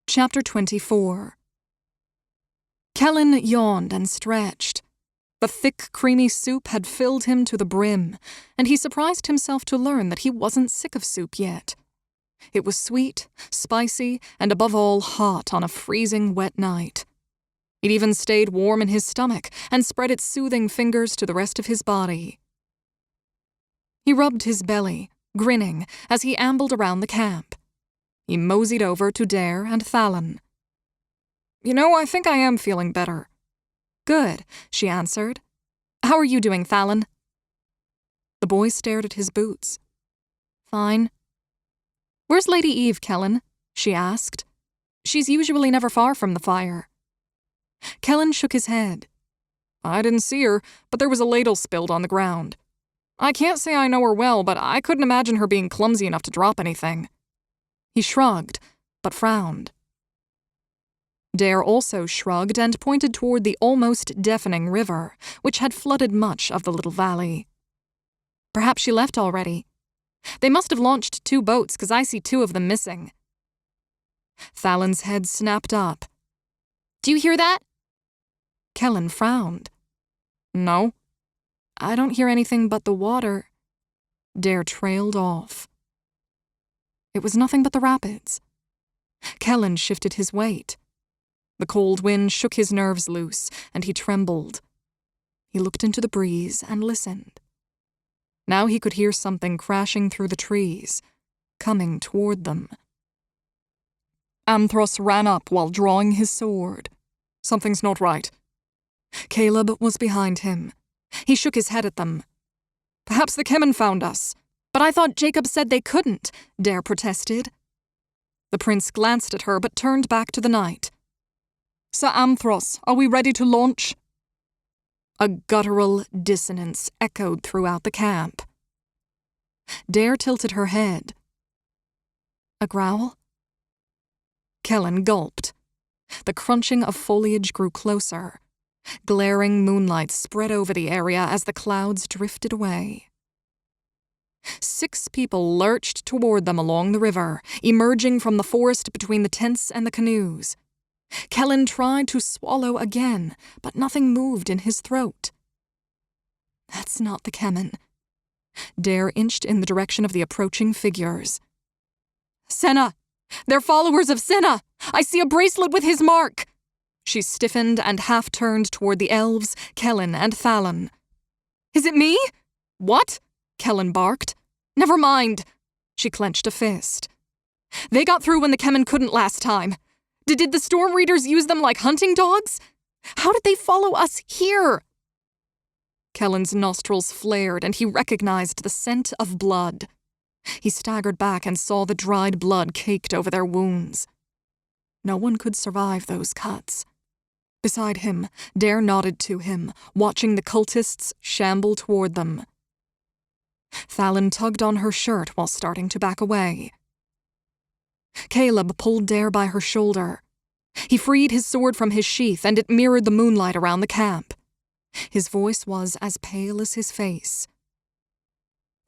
Chapter 24. Kelin yawned and stretched. The thick, creamy soup had filled him to the brim, and he surprised himself to learn that he wasn't sick of soup yet. It was sweet, spicy, and above all hot on a freezing wet night. It even stayed warm in his stomach and spread its soothing fingers to the rest of his body. He rubbed his belly, grinning, as he ambled around the camp. He moseyed over to Dare and Thalin. I think I am feeling better." "Good," she answered. "How are you doing, Thalin?" The boy stared at his boots. "Fine." "Where's Lady Eve, Kelin?" she asked. "She's usually never far from the fire." Kelin shook his head. "I didn't see her, but there was a ladle spilled on the ground. I can't say I know her well, but I couldn't imagine her being clumsy enough to drop anything." He shrugged, but frowned. Dare also shrugged and pointed toward the almost deafening river, which had flooded much of the little valley. "Perhaps she left already. They must have launched 2 boats, because I see 2 of them missing." Thalin's head snapped up. "Do you hear that?" Kelin frowned. "No." "I don't hear anything but the water." Dare trailed off. It was nothing but the rapids. Kelin shifted his weight. The cold wind shook his nerves loose, and he trembled. He looked into the breeze and listened. Now he could hear something crashing through the trees, coming toward them. Anthros ran up while drawing his sword. "Something's not right." Caleb was behind him. He shook his head at them. "Perhaps the Kelin found us." "But I thought Jacob said they couldn't," Dare protested. The prince glanced at her but turned back to the knight. "Sir Anthros, are we ready to launch?" A guttural dissonance echoed throughout the camp. Dare tilted her head. "A growl?" Kelin gulped. The crunching of foliage grew closer. Glaring moonlight spread over the area as the clouds drifted away. 6 people lurched toward them along the river, emerging from the forest between the tents and the canoes. Kelin tried to swallow again, but nothing moved in his throat. "That's not the Kelin." Dare inched in the direction of the approaching figures. "Senna! They're followers of Senna! I see a bracelet with his mark!" She stiffened and half-turned toward the elves, Kelin and Thalin. "Is it me?" "What?" Kelin barked. "Never mind." She clenched a fist. "They got through when the Kelin couldn't last time. Did the storm readers use them like hunting dogs? How did they follow us here?" Kellin's nostrils flared and he recognized the scent of blood. He staggered back and saw the dried blood caked over their wounds. No one could survive those cuts. Beside him, Dare nodded to him, watching the cultists shamble toward them. Thalin tugged on her shirt while starting to back away. Caleb pulled Dare by her shoulder. He freed his sword from his sheath, and it mirrored the moonlight around the camp. His voice was as pale as his face.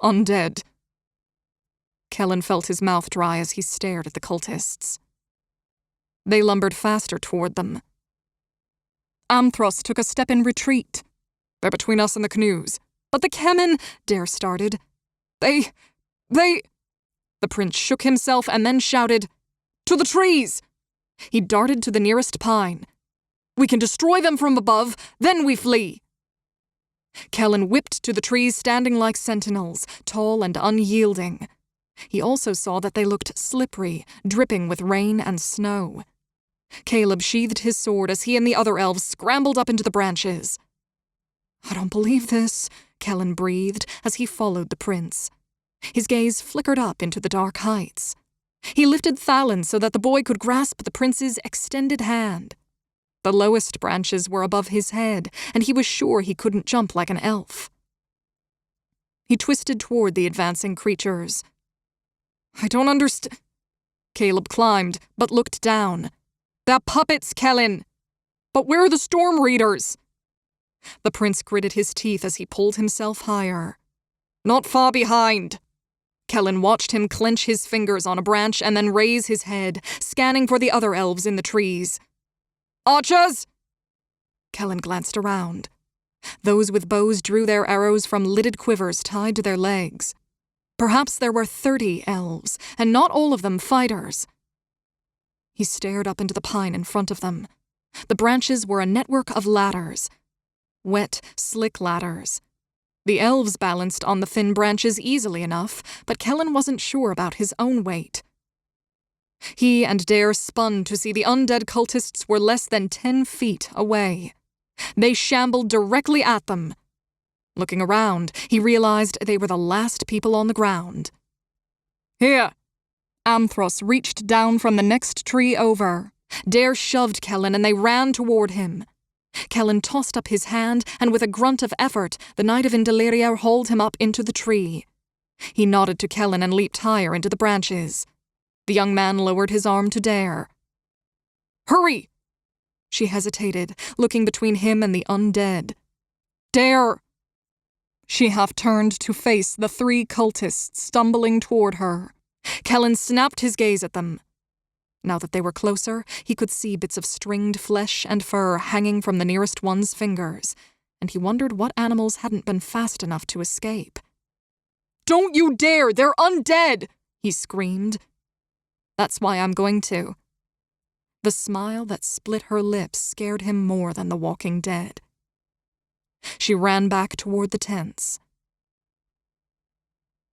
"Undead." Kelin felt his mouth dry as he stared at the cultists. They lumbered faster toward them. "Anthros took a step in retreat. They're between us and the canoes. But the Kelin," Dare started. They... The prince shook himself and then shouted, "To the trees!" He darted to the nearest pine. "We can destroy them from above, then we flee." Kelin whipped to the trees standing like sentinels, tall and unyielding. He also saw that they looked slippery, dripping with rain and snow. Caleb sheathed his sword as he and the other elves scrambled up into the branches. "I don't believe this," Kelin breathed as he followed the prince. His gaze flickered up into the dark heights. He lifted Thalin so that the boy could grasp the prince's extended hand. The lowest branches were above his head, and he was sure he couldn't jump like an elf. He twisted toward the advancing creatures. "I don't understand." Caleb climbed, but looked down. "They're puppets, Kelin. But where are the storm readers?" The prince gritted his teeth as he pulled himself higher. "Not far behind." Kelin watched him clench his fingers on a branch and then raise his head, scanning for the other elves in the trees. "Archers!" Kelin glanced around. Those with bows drew their arrows from lidded quivers tied to their legs. Perhaps there were 30 elves, and not all of them fighters. He stared up into the pine in front of them. The branches were a network of ladders. Wet, slick ladders. The elves balanced on the thin branches easily enough, but Kelin wasn't sure about his own weight. He and Dare spun to see the undead cultists were less than 10 feet away. They shambled directly at them. Looking around, he realized they were the last people on the ground. "Here!" Amthros reached down from the next tree over. Dare shoved Kelin and they ran toward him. Kelin tossed up his hand, and with a grunt of effort, the Knight of Indaleria hauled him up into the tree. He nodded to Kelin and leaped higher into the branches. The young man lowered his arm to Dare. "Hurry!" She hesitated, looking between him and the undead. "Dare!" She half-turned to face the 3 cultists stumbling toward her. Kelin snapped his gaze at them. Now that they were closer, he could see bits of stringed flesh and fur hanging from the nearest one's fingers, and he wondered what animals hadn't been fast enough to escape. "Don't you dare! They're undead!" he screamed. "That's why I'm going to." The smile that split her lips scared him more than the walking dead. She ran back toward the tents.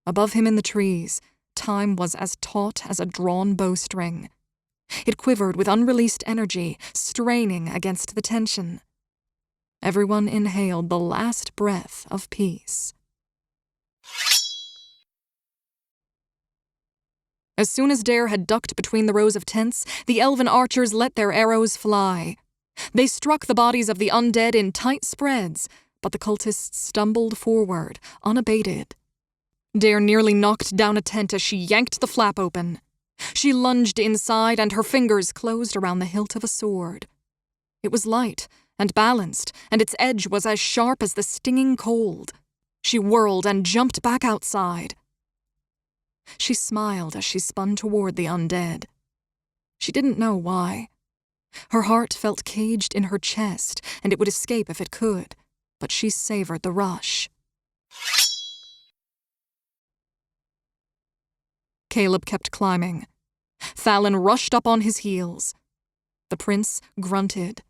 Above him in the trees, time was as taut as a drawn bowstring. It quivered with unreleased energy, straining against the tension. Everyone inhaled the last breath of peace. As soon as Dare had ducked between the rows of tents, the elven archers let their arrows fly. They struck the bodies of the undead in tight spreads, but the cultists stumbled forward, unabated. Dare nearly knocked down a tent as she yanked the flap open. She lunged inside, and her fingers closed around the hilt of a sword. It was light and balanced, and its edge was as sharp as the stinging cold. She whirled and jumped back outside. She smiled as she spun toward the undead. She didn't know why. Her heart felt caged in her chest, and it would escape if it could, but she savored the rush. Caleb kept climbing. Thalin rushed up on his heels. The prince grunted.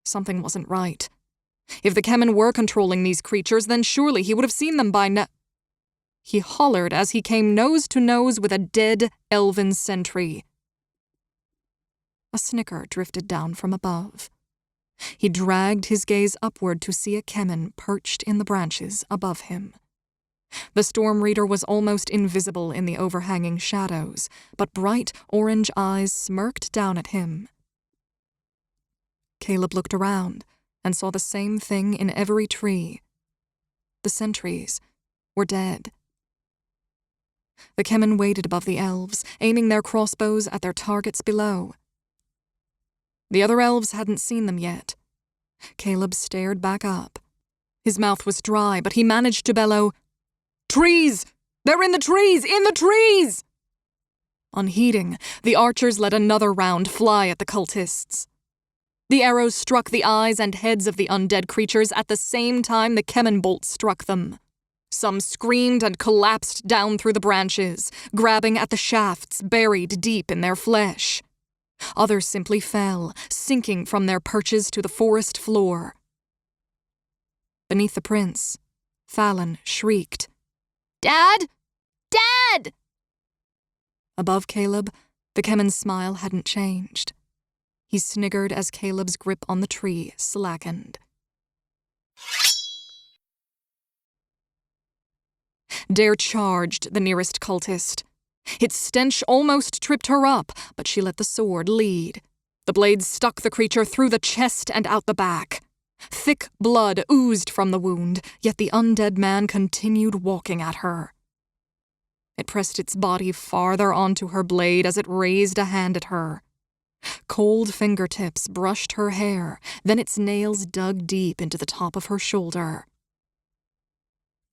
Something wasn't right. If the Kemen were controlling these creatures, then surely he would have seen them by now. He hollered as he came nose to nose with a dead elven sentry. A snicker drifted down from above. He dragged his gaze upward to see a Kemen perched in the branches above him. The Storm Reader was almost invisible in the overhanging shadows, but bright orange eyes smirked down at him. Caleb looked around and saw the same thing in every tree. The sentries were dead. The Kemen waited above the elves, aiming their crossbows at their targets below. The other elves hadn't seen them yet. Caleb stared back up. His mouth was dry, but he managed to bellow, "Trees! They're in the trees! In the trees!" Unheeding, the archers let another round fly at the cultists. The arrows struck the eyes and heads of the undead creatures at the same time the Kemen bolt struck them. Some screamed and collapsed down through the branches, grabbing at the shafts buried deep in their flesh. Others simply fell, sinking from their perches to the forest floor. Beneath the prince, Thalin shrieked, "Dad! Dad!" Above Caleb, the Kemen's smile hadn't changed. He sniggered as Caleb's grip on the tree slackened. Dare charged the nearest cultist. Its stench almost tripped her up, but she let the sword lead. The blade stuck the creature through the chest and out the back. Thick blood oozed from the wound, yet the undead man continued walking at her. It pressed its body farther onto her blade as it raised a hand at her. Cold fingertips brushed her hair, then its nails dug deep into the top of her shoulder.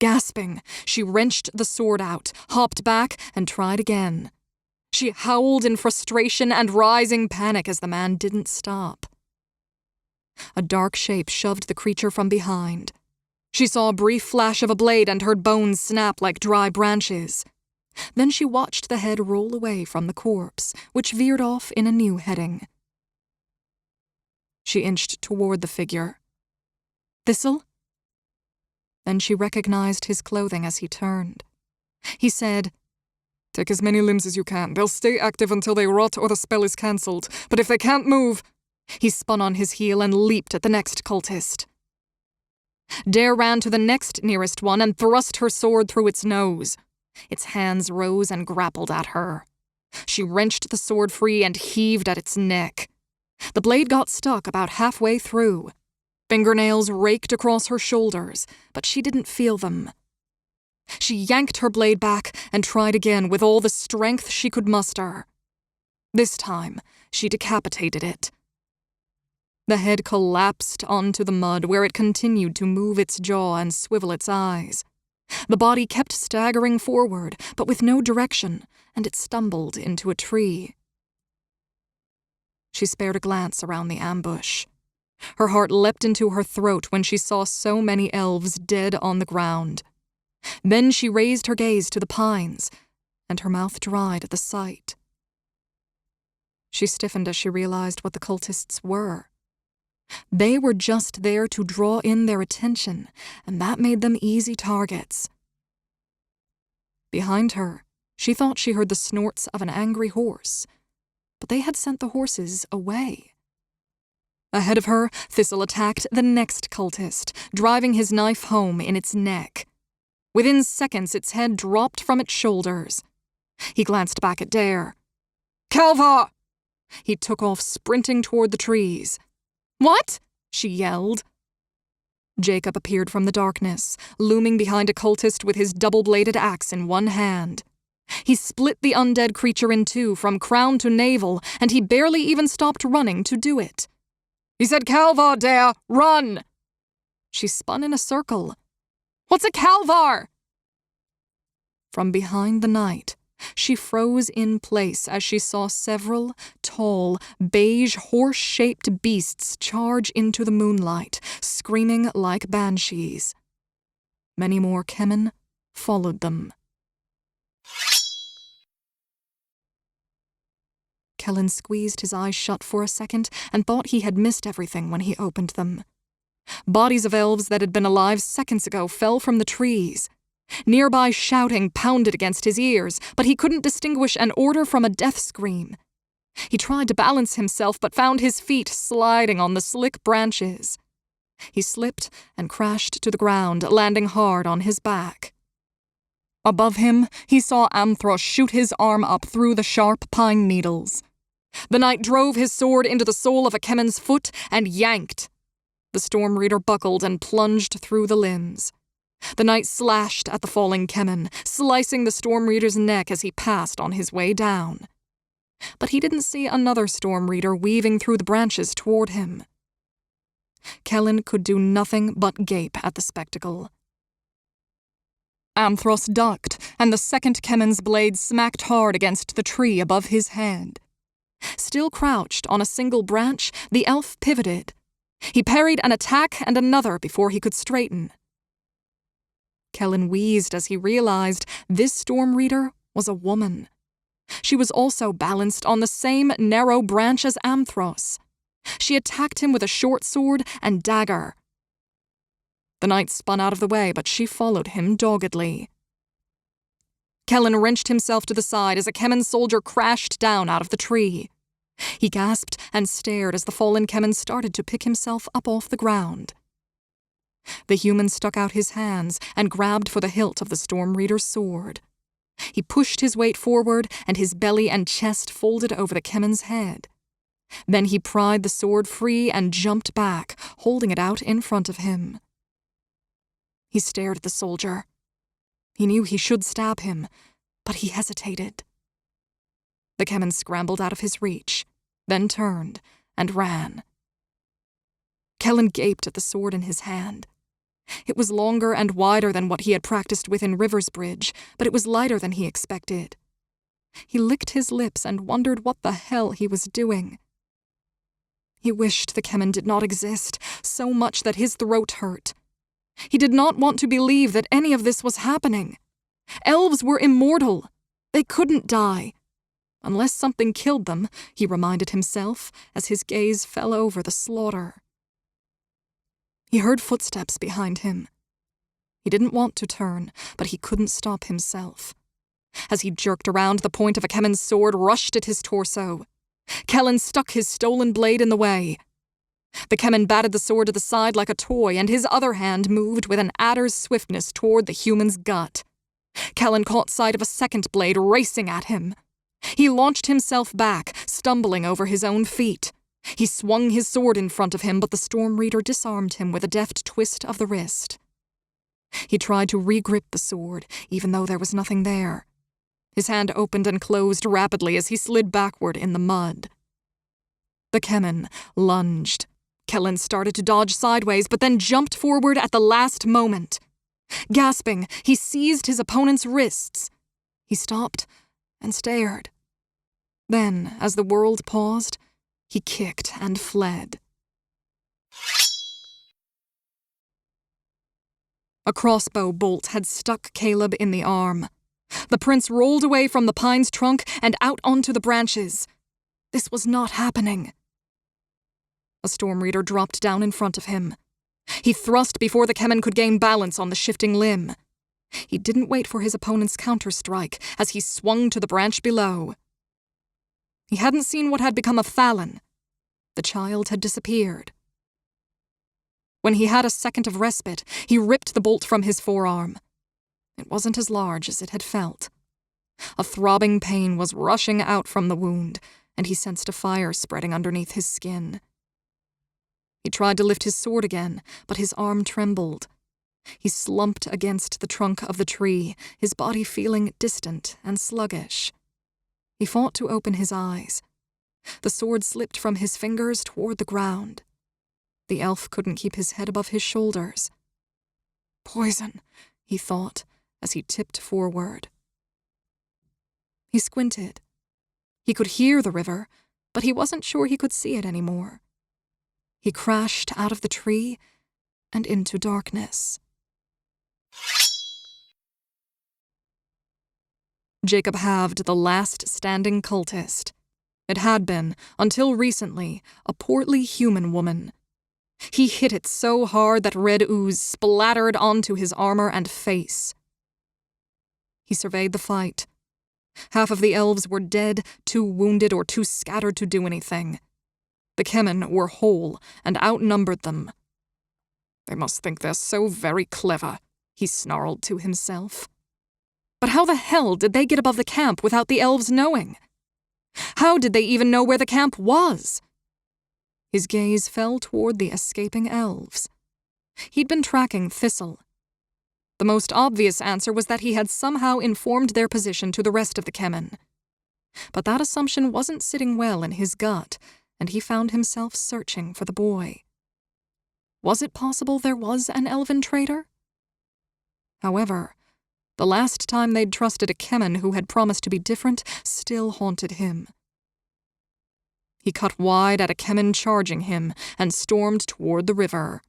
Gasping, she wrenched the sword out, hopped back, and tried again. She howled in frustration and rising panic as the man didn't stop. A dark shape shoved the creature from behind. She saw a brief flash of a blade and heard bones snap like dry branches. Then she watched the head roll away from the corpse, which veered off in a new heading. She inched toward the figure. Thistle? Then she recognized his clothing as he turned. He said, "Take as many limbs as you can. They'll stay active until they rot or the spell is cancelled. But if they can't move..." He spun on his heel and leaped at the next cultist. Dare ran to the next nearest one and thrust her sword through its nose. Its hands rose and grappled at her. She wrenched the sword free and heaved at its neck. The blade got stuck about halfway through. Fingernails raked across her shoulders, but she didn't feel them. She yanked her blade back and tried again with all the strength she could muster. This time, she decapitated it. The head collapsed onto the mud, where it continued to move its jaw and swivel its eyes. The body kept staggering forward, but with no direction, and it stumbled into a tree. She spared a glance around the ambush. Her heart leapt into her throat when she saw so many elves dead on the ground. Then she raised her gaze to the pines, and her mouth dried at the sight. She stiffened as she realized what the cultists were. They were just there to draw in their attention, and that made them easy targets. Behind her, she thought she heard the snorts of an angry horse, but they had sent the horses away. Ahead of her, Thistle attacked the next cultist, driving his knife home in its neck. Within seconds, its head dropped from its shoulders. He glanced back at Dare. "Calva!" He took off, sprinting toward the trees. "What?" she yelled. Jacob appeared from the darkness, looming behind a cultist with his double-bladed axe in one hand. He split the undead creature in two from crown to navel, and he barely even stopped running to do it. "He said Calvar, Dare! Run!" She spun in a circle. "What's a Calvar?" From behind the night, she froze in place as she saw several tall, beige, horse-shaped beasts charge into the moonlight, screaming like banshees. Many more Kemen followed them. Kelin squeezed his eyes shut for a second and thought he had missed everything when he opened them. Bodies of elves that had been alive seconds ago fell from the trees. Nearby shouting pounded against his ears, but he couldn't distinguish an order from a death scream. He tried to balance himself, but found his feet sliding on the slick branches. He slipped and crashed to the ground, landing hard on his back. Above him, he saw Amthros shoot his arm up through the sharp pine needles. The knight drove his sword into the sole of a Kemen's foot and yanked. The Storm Reader buckled and plunged through the limbs. The knight slashed at the falling Kemen, slicing the Storm Reader's neck as he passed on his way down. But he didn't see another Storm Reader weaving through the branches toward him. Kelin could do nothing but gape at the spectacle. Amthros ducked, and the second Kemen's blade smacked hard against the tree above his head. Still crouched on a single branch, the elf pivoted. He parried an attack and another before he could straighten. Kelin wheezed as he realized this Storm Reader was a woman. She was also balanced on the same narrow branch as Amthros. She attacked him with a short sword and dagger. The knight spun out of the way, but she followed him doggedly. Kelin wrenched himself to the side as a Kemen soldier crashed down out of the tree. He gasped and stared as the fallen Kemen started to pick himself up off the ground. The human stuck out his hands and grabbed for the hilt of the Storm Reader's sword. He pushed his weight forward, and his belly and chest folded over the Kemen's head. Then he pried the sword free and jumped back, holding it out in front of him. He stared at the soldier. He knew he should stab him, but he hesitated. The Kemen scrambled out of his reach, then turned and ran. Kelin gaped at the sword in his hand. It was longer and wider than what he had practiced with in River's Bridge, but it was lighter than he expected. He licked his lips and wondered what the hell he was doing. He wished the Kelin did not exist, so much that his throat hurt. He did not want to believe that any of this was happening. Elves were immortal. They couldn't die. Unless something killed them, he reminded himself as his gaze fell over the slaughter. He heard footsteps behind him. He didn't want to turn, but he couldn't stop himself. As he jerked around, the point of a Kemen's sword rushed at his torso. Kelin stuck his stolen blade in the way. The Kemen batted the sword to the side like a toy, and his other hand moved with an adder's swiftness toward the human's gut. Kelin caught sight of a second blade racing at him. He launched himself back, stumbling over his own feet. He swung his sword in front of him, but the Storm Reader disarmed him with a deft twist of the wrist. He tried to re-grip the sword, even though there was nothing there. His hand opened and closed rapidly as he slid backward in the mud. The Kemen lunged. Kelin started to dodge sideways, but then jumped forward at the last moment. Gasping, he seized his opponent's wrists. He stopped and stared. Then, as the world paused, he kicked and fled. A crossbow bolt had stuck Caleb in the arm. The prince rolled away from the pine's trunk and out onto the branches. This was not happening. A Storm Reader dropped down in front of him. He thrust before the Kemen could gain balance on the shifting limb. He didn't wait for his opponent's counterstrike as he swung to the branch below. He hadn't seen what had become of Fallon. The child had disappeared. When he had a second of respite, he ripped the bolt from his forearm. It wasn't as large as it had felt. A throbbing pain was rushing out from the wound, and he sensed a fire spreading underneath his skin. He tried to lift his sword again, but his arm trembled. He slumped against the trunk of the tree, his body feeling distant and sluggish. He fought to open his eyes. The sword slipped from his fingers toward the ground. The elf couldn't keep his head above his shoulders. Poison, he thought, as he tipped forward. He squinted. He could hear the river, but he wasn't sure he could see it anymore. He crashed out of the tree and into darkness. Jacob halved the last standing cultist. It had been, until recently, a portly human woman. He hit it so hard that red ooze splattered onto his armor and face. He surveyed the fight. Half of the elves were dead, too wounded or too scattered to do anything. The Kemen were whole and outnumbered them. They must think they're so very clever, he snarled to himself. But how the hell did they get above the camp without the elves knowing? How did they even know where the camp was? His gaze fell toward the escaping elves. He'd been tracking Thistle. The most obvious answer was that he had somehow informed their position to the rest of the Kemen. But that assumption wasn't sitting well in his gut, and he found himself searching for the boy. Was it possible there was an elven traitor? However, the last time they'd trusted a Kemen who had promised to be different still haunted him. He cut wide at a Kemen charging him and stormed toward the river.